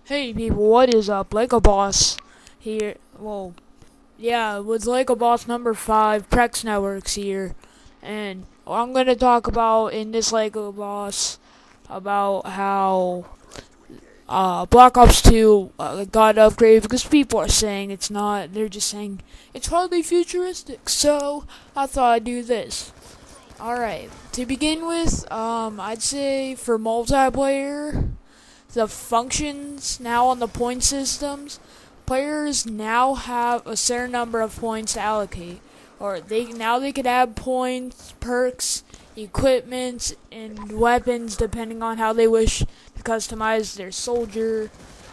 Hey people, what is up? Lego Boss here. Well, yeah, with Lego Boss number 5, Prex Networks here. And I'm going to talk about in this Lego Boss about how Black Ops 2 got upgraded because people are saying it's not. They're just saying it's hardly futuristic. So I thought I'd do this. Alright, to begin with, I'd say for multiplayer, the functions now on the point systems, players now have a certain number of points to allocate, or they could add points, perks, equipment, and weapons depending on how they wish to customize their soldier.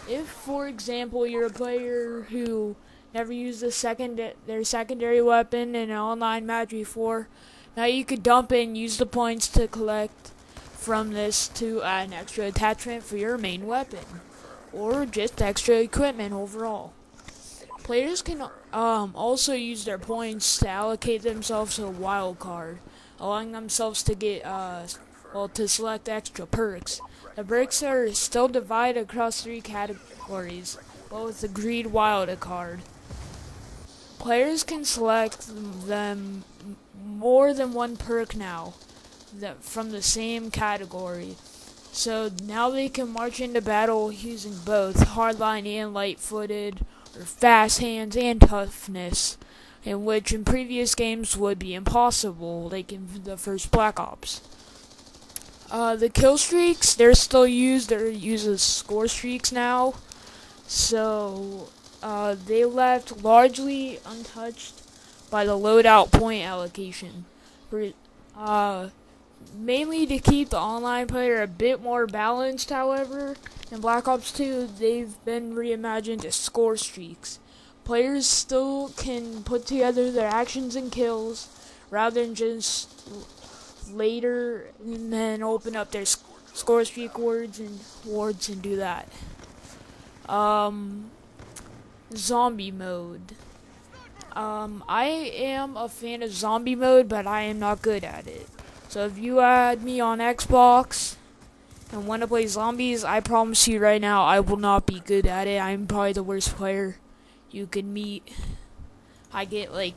If, for example, you're a player who never used their secondary weapon in an online match before, now you could dump it and use the points to collect from this to add an extra attachment for your main weapon, or just extra equipment overall. Players can also use their points to allocate themselves to a wild card, allowing themselves to get to select extra perks. The perks are still divided across 3 categories, but with the Greed Wild card. Players can select them more than one perk now from the same category. So now they can march into battle using both hardline and light-footed, or fast hands and toughness, in which in previous games would be impossible, like in the first Black Ops. The kill streaks, they're still used. They're used as score streaks now. So they left largely untouched by the loadout point allocation. Mainly to keep the online player a bit more balanced, however, in Black Ops 2, they've been reimagined as score streaks. Players still can put together their actions and kills, rather than just later and then open up their score streak wards and do that. Zombie mode. I am a fan of zombie mode, but I am not good at it. So if you add me on Xbox and want to play zombies, I promise you right now I will not be good at it. I'm probably the worst player you could meet. I get like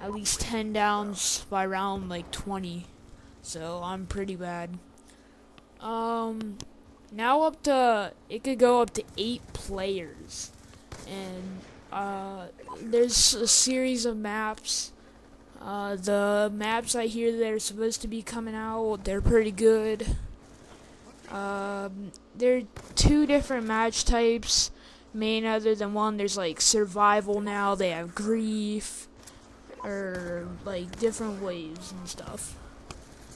at least 10 downs by round like 20. So I'm pretty bad. Now it could go up to 8 players. And there's a series of maps. The maps I hear that are supposed to be coming out, they're pretty good. There are 2 different match types, main other than one. There's like survival now, they have grief, or like different waves and stuff.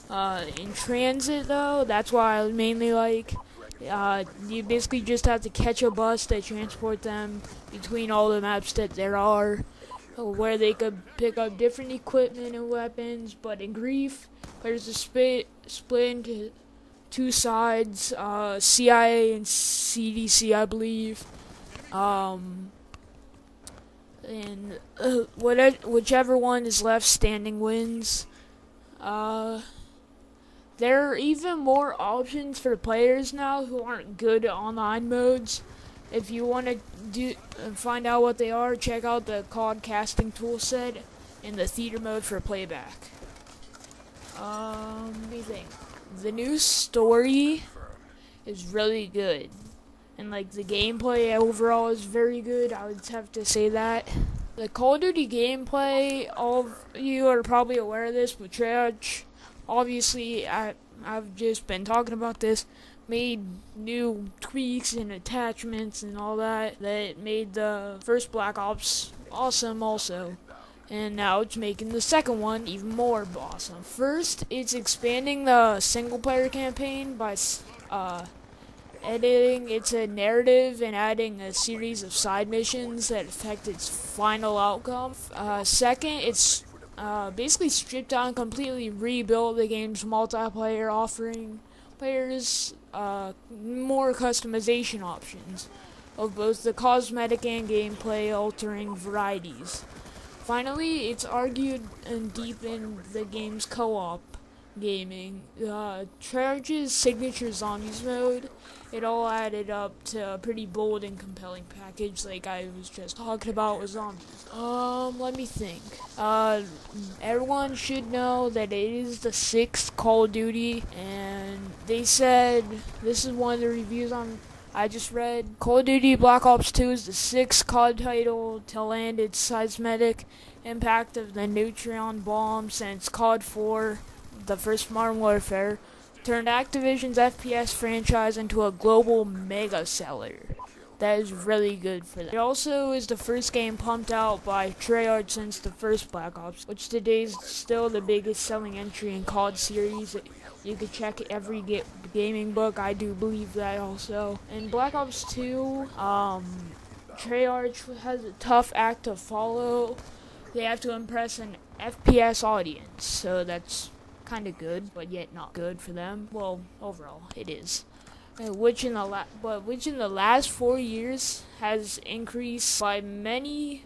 In transit though, that's why I mainly like. You basically just have to catch a bus to transport them between all the maps that there are, where they could pick up different equipment and weapons. But in Grief, players are split into 2 sides, CIA and CDC, I believe. And whichever one is left standing wins. There are even more options for players now who aren't good at online modes. If you want to find out what they are, check out the COD casting toolset and the theater mode for playback. What do you think? The new story is really good, and like the gameplay overall is very good. I would have to say that. The Call of Duty gameplay, all of you are probably aware of this, but Treyarch, obviously, I've just been talking about this, made new tweaks and attachments and all that made the first Black Ops awesome also. And now it's making the second one even more awesome. First, it's expanding the single-player campaign by editing its narrative and adding a series of side missions that affect its final outcome. Second, it's basically stripped down and completely rebuilt the game's multiplayer, offering players more customization options of both the cosmetic and gameplay altering varieties. Finally, it's argued and deepened the game's co-op gaming. Treyarch's signature zombies mode, it all added up to a pretty bold and compelling package like I was just talking about with zombies. Let me think. Everyone should know that it is the 6th Call of Duty, and they said, this is one of the reviews I just read, Call of Duty Black Ops 2 is the 6th COD title to land its seismic impact of the neutron bomb since COD 4, the first Modern Warfare, turned Activision's FPS franchise into a global mega seller. That is really good for them. It also is the first game pumped out by Treyarch since the first Black Ops, which today is still the biggest selling entry in COD series. You could check every gaming book, I do believe that also. In Black Ops 2, Treyarch has a tough act to follow. They have to impress an FPS audience, so that's kind of good, but yet not good for them. Well, overall, it is. Which in the last 4 years has increased by many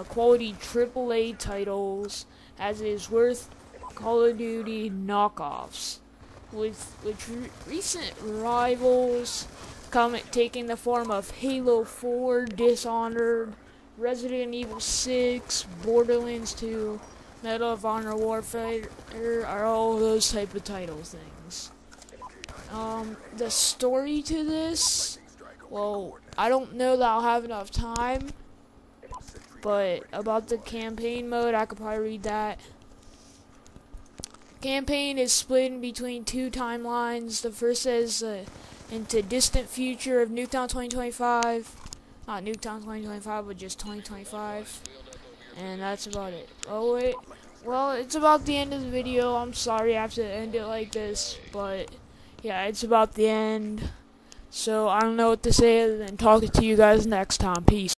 quality AAA titles, as it is worth Call of Duty knockoffs, with recent rivals taking the form of Halo 4, Dishonored, Resident Evil 6, Borderlands 2, Medal of Honor Warfare, are all those type of title things. The story to this, well, I don't know that I'll have enough time, but about the campaign mode, I could probably read that. Campaign is split in between 2 timelines. The first is into distant future of Nuketown 2025. Not Nuketown 2025, but just 2025. And that's about it. Oh wait, well, it's about the end of the video. I'm sorry I have to end it like this, but yeah, it's about the end. So I don't know what to say other than talking to you guys next time. Peace.